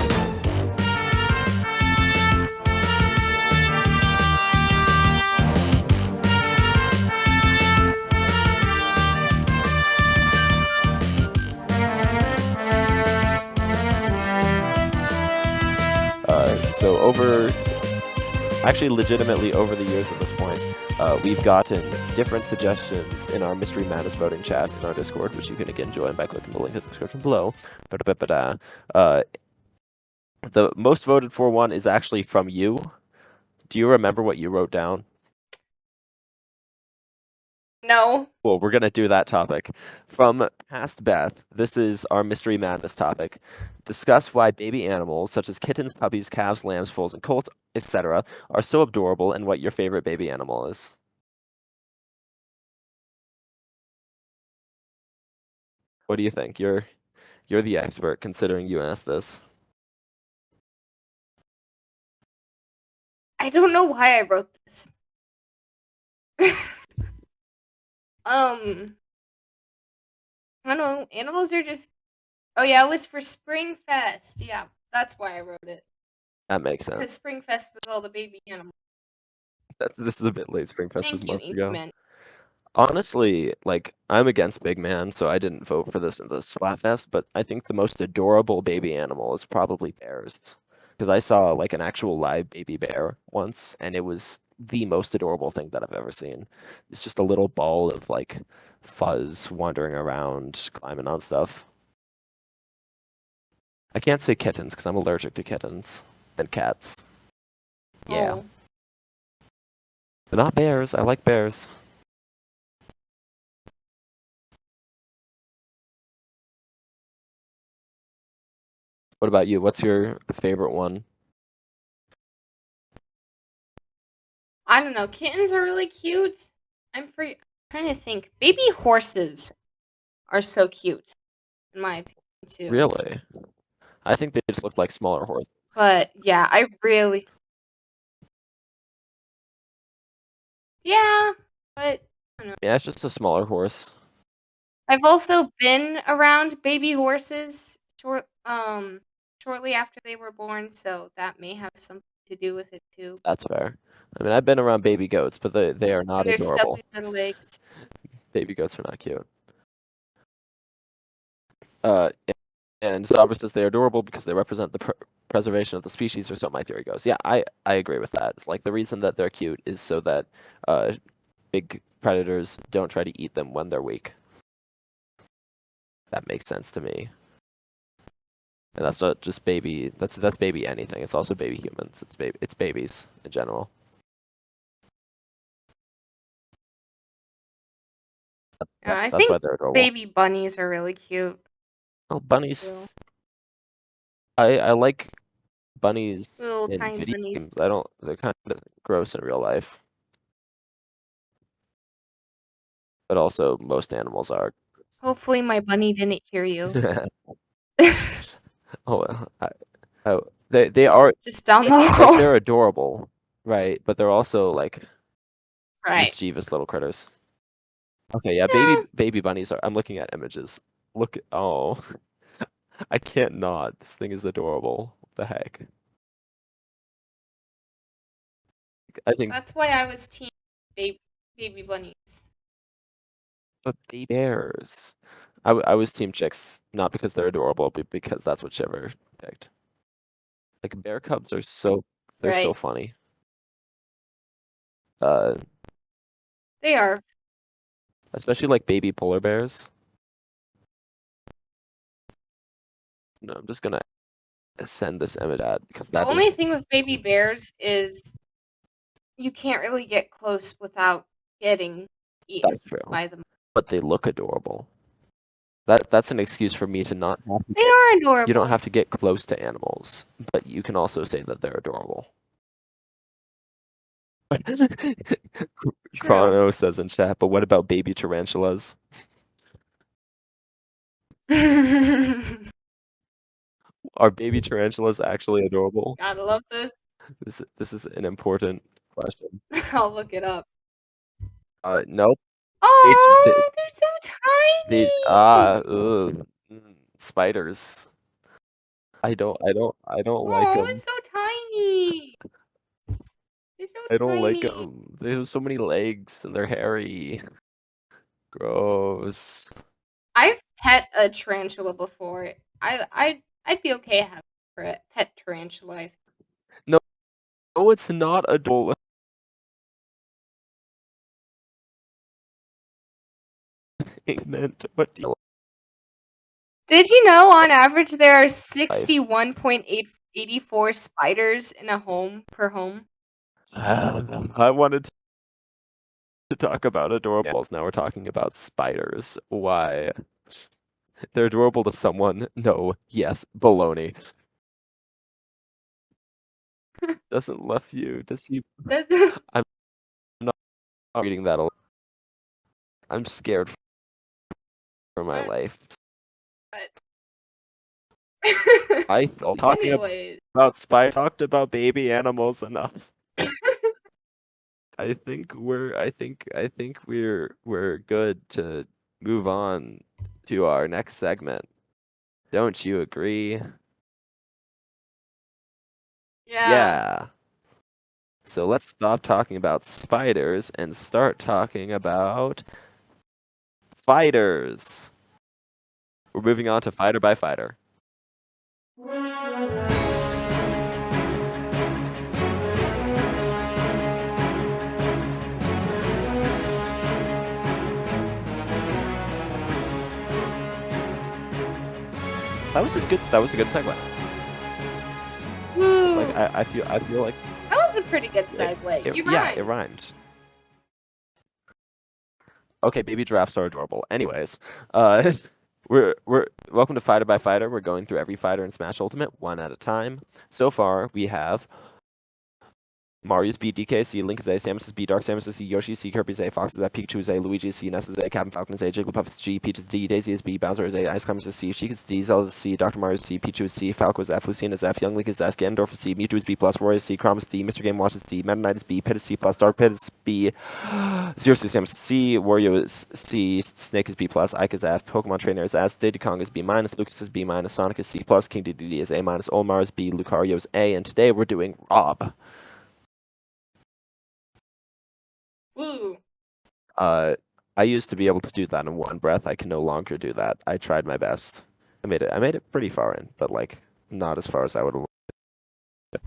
Actually legitimately over the years at this point, we've gotten different suggestions in our Mystery Madness voting chat in our Discord, which you can again join by clicking the link in the description below. The most voted for one is actually from you. Do you remember what you wrote down? No. Well, we're going to do that topic. From Past Beth, this is our Mystery Madness topic. Discuss why baby animals, such as kittens, puppies, calves, lambs, foals, and colts, etc., are so adorable and what your favorite baby animal is. What do you think? You're the expert, considering you asked this. I don't know why I wrote this. I don't know. Animals are just. Oh yeah, it was for Spring Fest. Yeah, that's why I wrote it. That makes sense. Because Spring Fest was all the baby animals. This is a bit late. Springfest was Thank you, months ago. Inkman. Honestly, like, I'm against Big Man, so I didn't vote for this in the Splatfest, but I think the most adorable baby animal is probably bears. Because I saw, like, an actual live baby bear once, and it was the most adorable thing that I've ever seen. It's just a little ball of, like, fuzz wandering around, climbing on stuff. I can't say kittens, because I'm allergic to kittens and cats. Yeah. Oh. But not bears. I like bears. What about you? What's your favorite one? I don't know. Kittens are really cute. I'm trying to think. Baby horses are so cute, in my opinion, too. Really? I think they just look like smaller horses. But yeah, I really. Yeah, but I don't know. Yeah, it's just a smaller horse. I've also been around baby horses shortly after they were born, so that may have something to do with it too. That's fair. I mean, I've been around baby goats, but they are not And their adorable. stubby little legs. Baby goats are not cute. Uh, and Zabra says they are adorable because they represent the preservation of the species, or so my theory goes. Yeah, I agree with that. It's like the reason that they're cute is so that big predators don't try to eat them when they're weak. That makes sense to me. And that's not just baby. That's baby anything. It's also baby humans. It's babies in general. I That's why think they're adorable. baby bunnies are really cute. Well, bunnies. I like bunnies Little in tiny video bunnies. games. They're kind of gross in real life. But also most animals are. Hopefully my bunny didn't hear you. They are Just down the like hall. they're adorable, right? But they're also like Right. mischievous little critters. Okay, yeah, Yeah. baby bunnies are. I'm looking at images. Look, oh, I can't not. This thing is adorable. What the heck? I think That's why I was team baby bunnies. but baby bears. I was team chicks, not because they're adorable, but because that's what Shiver picked. Like bear cubs are they're so Right. funny. They are. Especially like baby polar bears. No, I'm just gonna send this image ad because The that only is thing with baby bears is you can't really get close without getting eaten that's true. by them. But they look adorable. That's an excuse for me to not have to They are adorable. you don't have to get close to animals, but you can also say that they're adorable. Chrono says in chat, but what about baby tarantulas? Are baby tarantulas actually adorable? Gotta love those. This is an important question. I'll look it up. Nope. Oh, they- they're so tiny. Spiders. I don't like Oh, them. it's so tiny. They're so I don't like tiny. them. They have so many legs and they're hairy. Gross. I've pet a tarantula before. I'd be okay having a pet tarantula. I think. No, it's not adorable. What do you Did you know on average there are 61.884 spiders in a home per home? I wanted to talk about adorables. Now we're talking about spiders. Why? They're adorable to someone. No. Yes. Baloney. Doesn't love you. Does he? I'm not reading that. I'm scared for my life. I talking Anyways. about spy talked about baby animals enough. I think we're good to move on to our next segment. Don't you agree? Yeah. So let's stop talking about spiders and start talking about fighters. We're moving on to fighter by fighter. That was a good segue. Woo. Like I feel like That was a pretty good segue. it rhymed. Okay, baby giraffes are adorable. Anyways, we're welcome to Fighter by Fighter. We're going through every fighter in Smash Ultimate one at a time. So far, we have Mario's B, DK C, Link is A, Samus is B, Dark Samus is C, Yoshi is C, Kirby is A, Fox is A, Pikachu is A, Luigi is C, Ness is A, Captain Falcon is A, Jigglypuff is G, Peach is D, Daisy is B, Bowser is A, Ice Climbers is C, Sheik is D, Zelda is C, Dr. Mario is C, Pichu is C, Falco is F, Lucina is F, Young Link is S, Ganondorf is C, Mewtwo is B+, Roy is C, Chrom is D, Mr. Game Watch is D, Meta Knight is B, Pit is C+, Dark Pit is B, Zero Suit Samus is C, Wario is C, Snake is B+, Ike is F, Pokemon Trainer is S, Diddy Kong is B-, Lucas is B-, Sonic is C+, King Dedede is A-, Olimar is B, Lucario is A, and today we're doing Rob. Woo. I used to be able to do that in one breath. I can no longer do that. I tried my best. I made it pretty far in, but like not as far as I would have.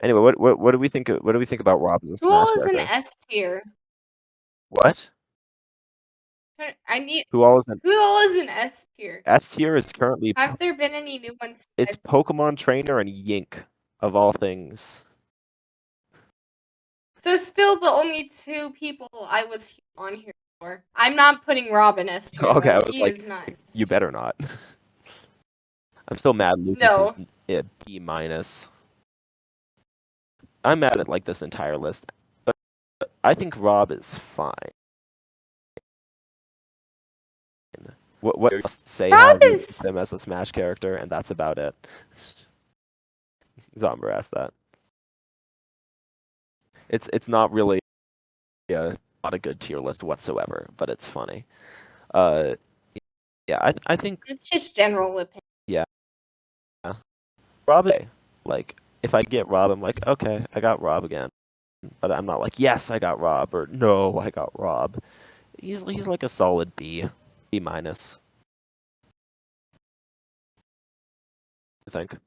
Anyway, what do we think? What do we think about Rob as a Who all Smash is an character? S tier? What? Who all is an Who all is an S tier? S tier? Is currently Have there been any new ones? it's Pokemon Trainer and Yink of all things. So still the only two people I was on here for. I'm not putting Rob in S tier. Okay, I though. was He like, is not. you better not. I'm still mad. Lucas No. is a B-. I'm mad at like this entire list. But I think Rob is fine. What you just say Rob how you is- him as a Smash character, and that's about it. Zomber asked that. It's not really not a good tier list whatsoever, but it's funny. Yeah, I think It's just general opinion. Rob, like if I get Rob, I'm like, okay, I got Rob again, but I'm not like, yes, I got Rob, or no, I got Rob. He's like a solid B, B-. I think.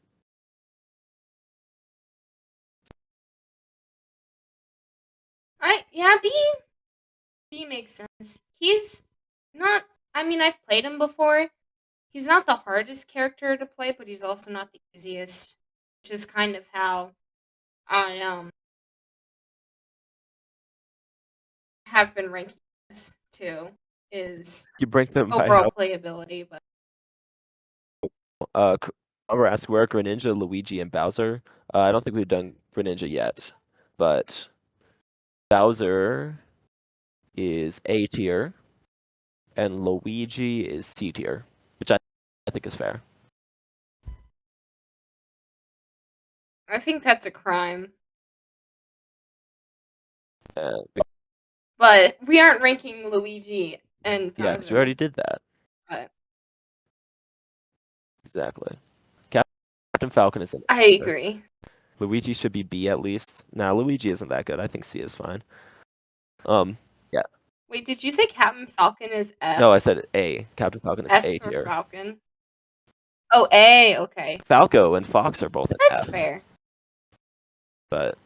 B makes sense. He's not. I mean, I've played him before. He's not the hardest character to play, but he's also not the easiest, which is kind of how I have been ranking this too. Is You break them by overall playability, but I'll ask where Greninja, Luigi, and Bowser. I don't think we've done Greninja yet, but Bowser is A tier, and Luigi is C tier, which I think is fair. I think that's a crime. Uh, But we aren't ranking Luigi and Bowser. yeah, because we already did that. But Exactly. Captain Falcon is an I agree. Luigi should be B at least. Nah, Luigi isn't that good. I think C is fine. Yeah. Wait, did you say Captain Falcon is F? No, I said A. Captain Falcon is F A for tier. Falcon. Oh, A. Okay, Falco and Fox are both an that's F, fair. but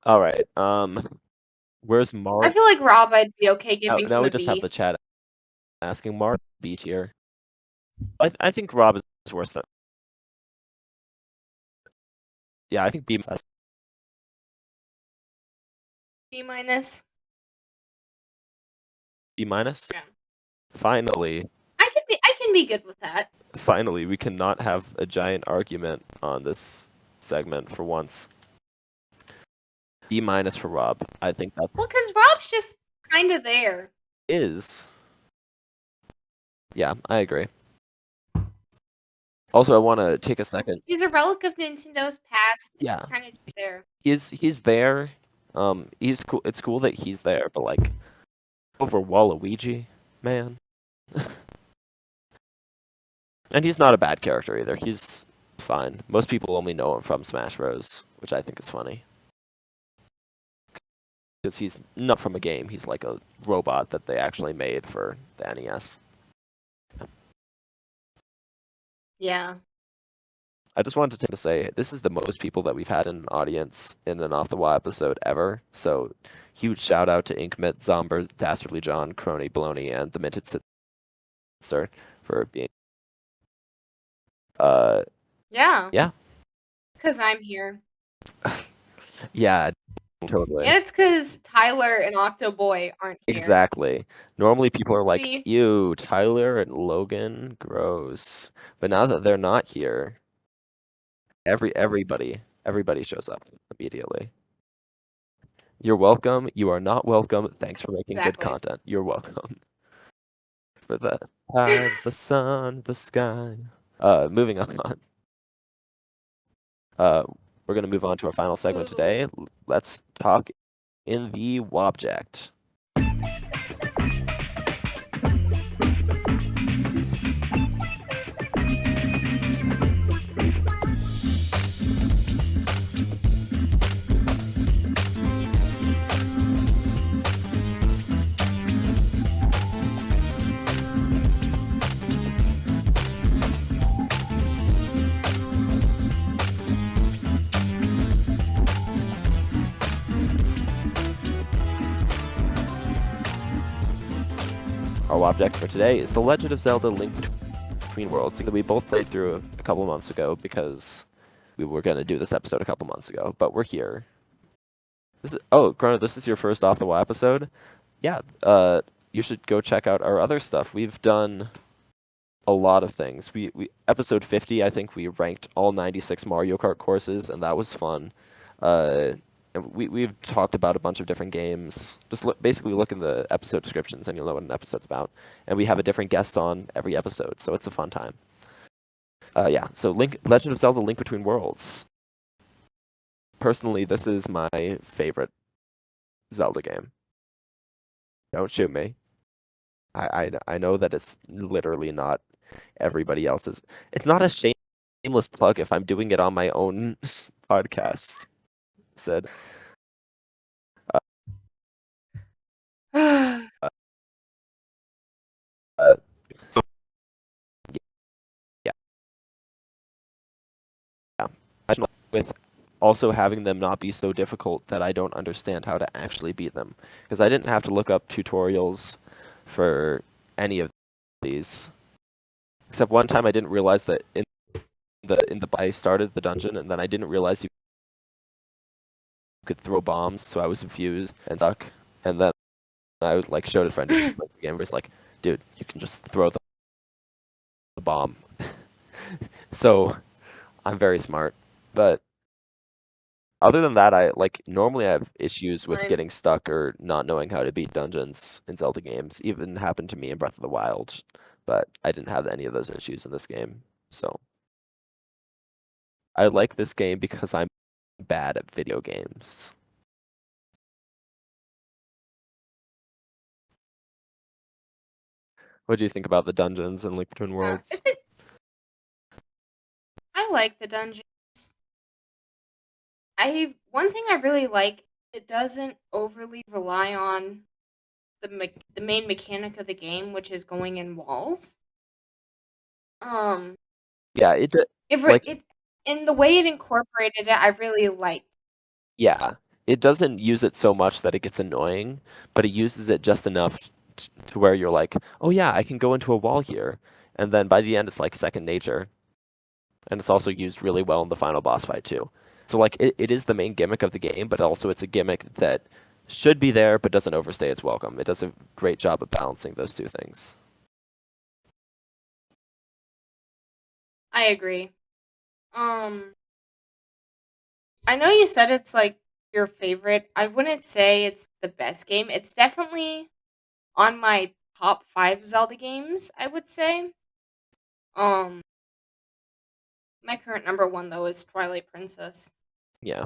all right. Where's Mark? I feel like Rob, I'd be okay giving Now him we a just B. have the chat asking Mark B tier. I think Rob is worse than. Yeah, I think B. B minus. B minus. Yeah. Finally, I can be good with that. finally, we cannot have a giant argument on this segment for once. B minus for Rob. I think that's Well, because Rob's just kind of there. is. Yeah, I agree. Also, I want to take a second. He's a relic of Nintendo's past. Yeah, Kind of there. he's there. He's cool. It's cool that he's there, but like over Waluigi, man. And he's not a bad character either. He's fine. Most people only know him from Smash Bros, which I think is funny. Because he's not from a game. He's like a robot that they actually made for the NES. Yeah. I just wanted to say this is the most people that we've had in an audience in an Off the Wall episode ever. So huge shout out to Inkmit, Zomber, Dastardly John, Crony, Baloney, and the Minted Sister for being. Yeah. Yeah. Because I'm here. Yeah, Totally. And it's because Tyler and Octoboy aren't here. Exactly. Normally people are like, See? ew, Tyler and Logan, gross. But now that they're not here, everybody shows up immediately. You're welcome. You are not welcome. Thanks for making good Exactly. content. You're welcome. For the tides, the sun, the sky. Moving on. We're gonna move on to our final segment today. Let's talk in the Wobject. Our object for today is The Legend of Zelda: Link Between Worlds, that we both played through a couple months ago because we were going to do this episode a couple months ago, but we're here. Grano, this is your first Off the Wall episode? Yeah, you should go check out our other stuff. We've done a lot of things. We episode 50, I think we ranked all 96 Mario Kart courses, and that was fun. And we've talked about a bunch of different games. Just basically look in the episode descriptions and you'll know what an episode's about. And we have a different guest on every episode, so it's a fun time. Yeah, so Legend of Zelda: Link Between Worlds. Personally, this is my favorite Zelda game. Don't shoot me. I know that it's literally not everybody else's. It's not a shameless plug if I'm doing it on my own podcast. Said. With also having them not be so difficult that I don't understand how to actually beat them. Because I didn't have to look up tutorials for any of these. Except one time I didn't realize that I started the dungeon and then I didn't realize you could throw bombs, so I was confused and stuck. And then I was like showed a friend the game where it's like, dude, you can just throw the bomb. So I'm very smart. But other than that, I normally I have issues with getting stuck or not knowing how to beat dungeons in Zelda games. Even happened to me in Breath of the Wild, but I didn't have any of those issues in this game. So I like this game because I'm bad at video games. What do you think about the dungeons in Link Between Worlds? I like the dungeons. One thing I really like, it doesn't overly rely on the main mechanic of the game, which is going in walls. Yeah, In the way it incorporated it, I really liked. Yeah, it doesn't use it so much that it gets annoying, but it uses it just enough to where you're like, oh yeah, I can go into a wall here. And then by the end, it's like second nature. And it's also used really well in the final boss fight too. So like it is the main gimmick of the game, but also it's a gimmick that should be there but doesn't overstay its welcome. It does a great job of balancing those two things. I agree. I know you said it's like your favorite. I wouldn't say it's the best game. It's definitely on my top 5 Zelda games, I would say. My current number 1 though is Twilight Princess. Yeah.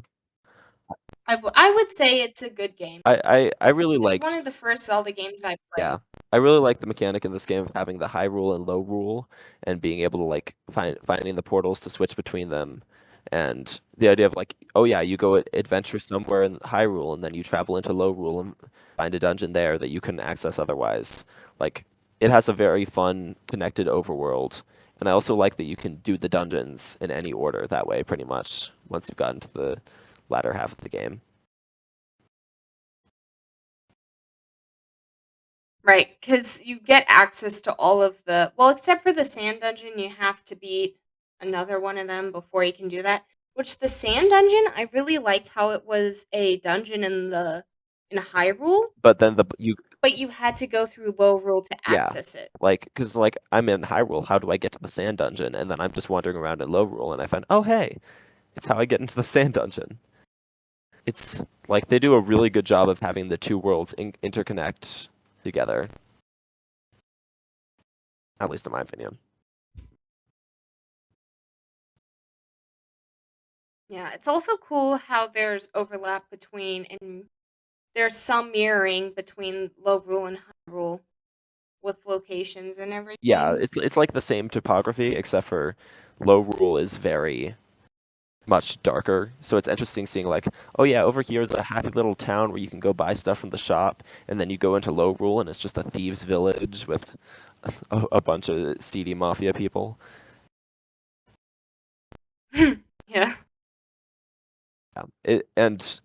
I would say it's a good game. I really liked. It's one of the first Zelda games I played. Yeah, I really like the mechanic in this game of having the high rule and low rule, and being able to like finding the portals to switch between them, and the idea of like, oh yeah, you go adventure somewhere in high rule, and then you travel into low rule and find a dungeon there that you couldn't access otherwise. Like, it has a very fun connected overworld, and I also like that you can do the dungeons in any order that way, pretty much once you've gotten to the latter half of the game. Right, because you get access to all of the... Well, except for the sand dungeon, you have to beat another one of them before you can do that. Which the sand dungeon, I really liked how it was a dungeon in Hyrule, But then but you had to go through Lowrule to yeah, access it. like because like I'm in Hyrule, how do I get to the sand dungeon? And then I'm just wandering around in Lowrule, and I find, oh hey, it's how I get into the sand dungeon. It's like they do a really good job of having the two worlds interconnect together, at least in my opinion. Yeah, it's also cool how there's overlap between and there's some mirroring between Lowrule and Hyrule with locations and Yeah, everything. it's like the same topography, except for Lowrule is very much darker. So it's interesting seeing like, oh yeah, over here is a happy little town where you can go buy stuff from the shop, and then you go into Lowrule and it's just a thieves' village with a bunch of seedy mafia people. Yeah. And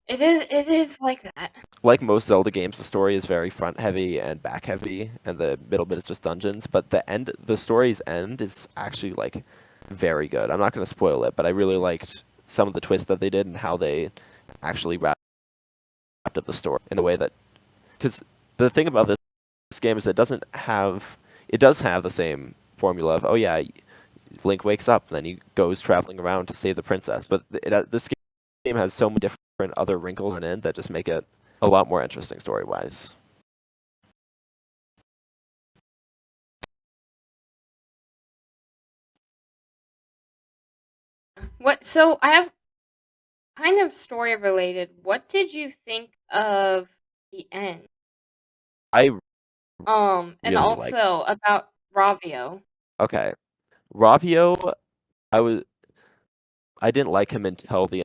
It is like that. like most Zelda games, the story is very front heavy and back heavy, and the middle bit is just dungeons. But the story's end is actually like very good. I'm not going to spoil it, but I really liked some of the twists that they did and how they actually wrapped up the story in a way that, because the thing about this game is it does have the same formula of, oh yeah, Link wakes up, then he goes traveling around to save the princess. But this game has so many different other wrinkles in it that just make it a lot more interesting story-wise. So I have kind of story related. What did you think of the end? I And really like. also about Ravio. Okay, Ravio, I was I didn't like him until the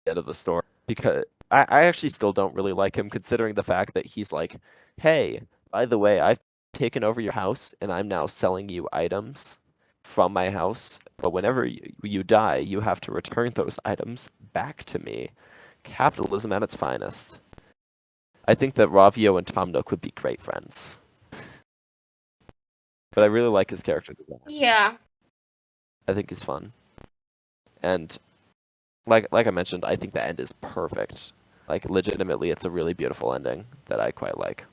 end of the story because I actually still don't really like him considering the fact that he's like, hey, by the way, I've taken over your house and I'm now selling you items from my house, but whenever you die, you have to return those items back to me. Capitalism at its finest. I think that Ravio and Tom Nook would be great friends. But I really like his character design. Yeah. I think he's fun. And like I mentioned, I think the end is perfect. Like legitimately, it's a really beautiful ending that I quite like.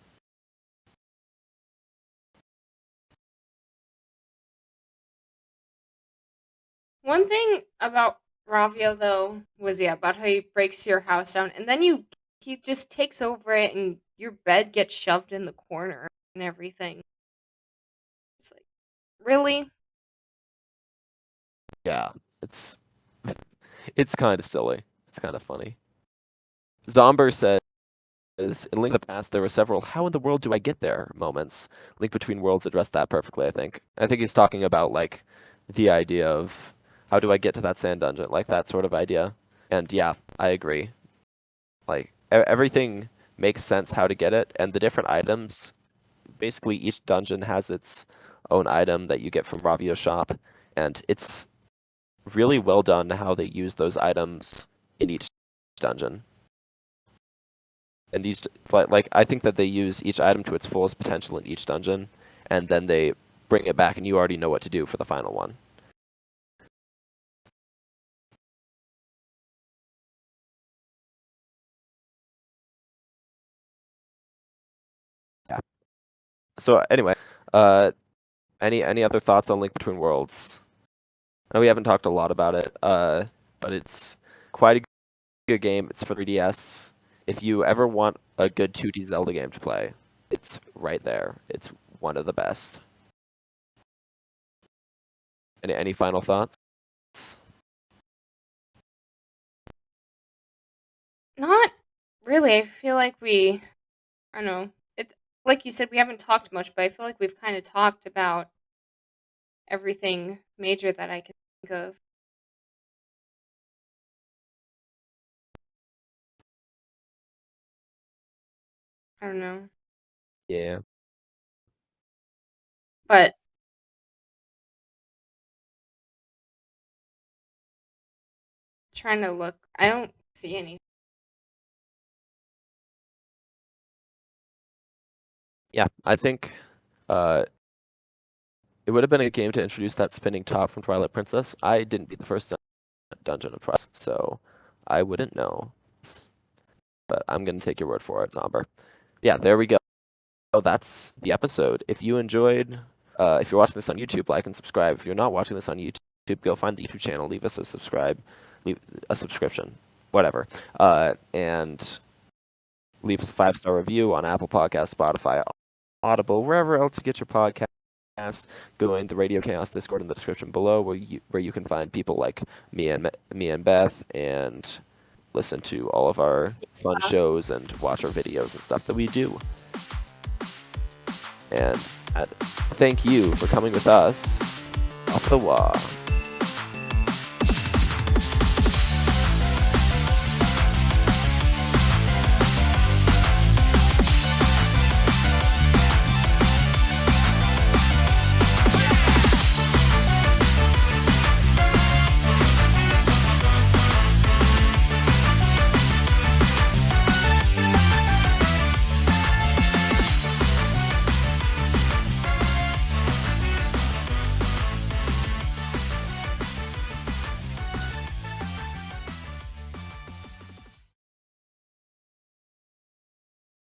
One thing about Ravio though was about how he breaks your house down and then he just takes over it and your bed gets shoved in the corner and everything. It's like, really? Yeah, it's it's kind of silly. It's kind of funny. Zomber says, in Link to the Past, there were several "How in the world do I get there?" moments. Link Between Worlds addressed that perfectly, I think. I think he's talking about like the idea of how do I get to that sand dungeon, like that sort of idea. And yeah, I agree. Like everything makes sense how to get it, and the different items. Basically, each dungeon has its own item that you get from Ravio's shop, and it's really well done how they use those items in each dungeon. And each like I think that they use each item to its fullest potential in each dungeon, and then they bring it back, and you already know what to do for the final one. Yeah. So anyway, uh, any other thoughts on Link Between Worlds? I know we haven't talked a lot about it, but it's quite a good game. It's for 3DS. If you ever want a good 2D Zelda game to play, it's right there. It's one of the best. Any final thoughts? Not really. I feel like I don't know. It's like you said, we haven't talked much, but I feel like we've kind of talked about everything major that I can think of. I don't know. Yeah. But trying to look, I don't see any. Yeah, I think uh, it would have been a game to introduce that spinning top from Twilight Princess. I didn't beat the first Dungeon of Press, so I wouldn't know. But I'm going to take your word for it, Zomber. Yeah, there we go. Oh, that's the episode. If you enjoyed, if you're watching this on YouTube, like and subscribe. If you're not watching this on YouTube, go find the YouTube channel, leave us a subscription, whatever. And leave us a 5-star review on Apple Podcasts, Spotify, Audible, wherever else you get your podcast. Go in the Radio Chaos Discord in the description below, where you can find people like me and Beth, and listen to all of our fun shows and watch our videos and stuff that we do. And thank you for coming with us off the wall.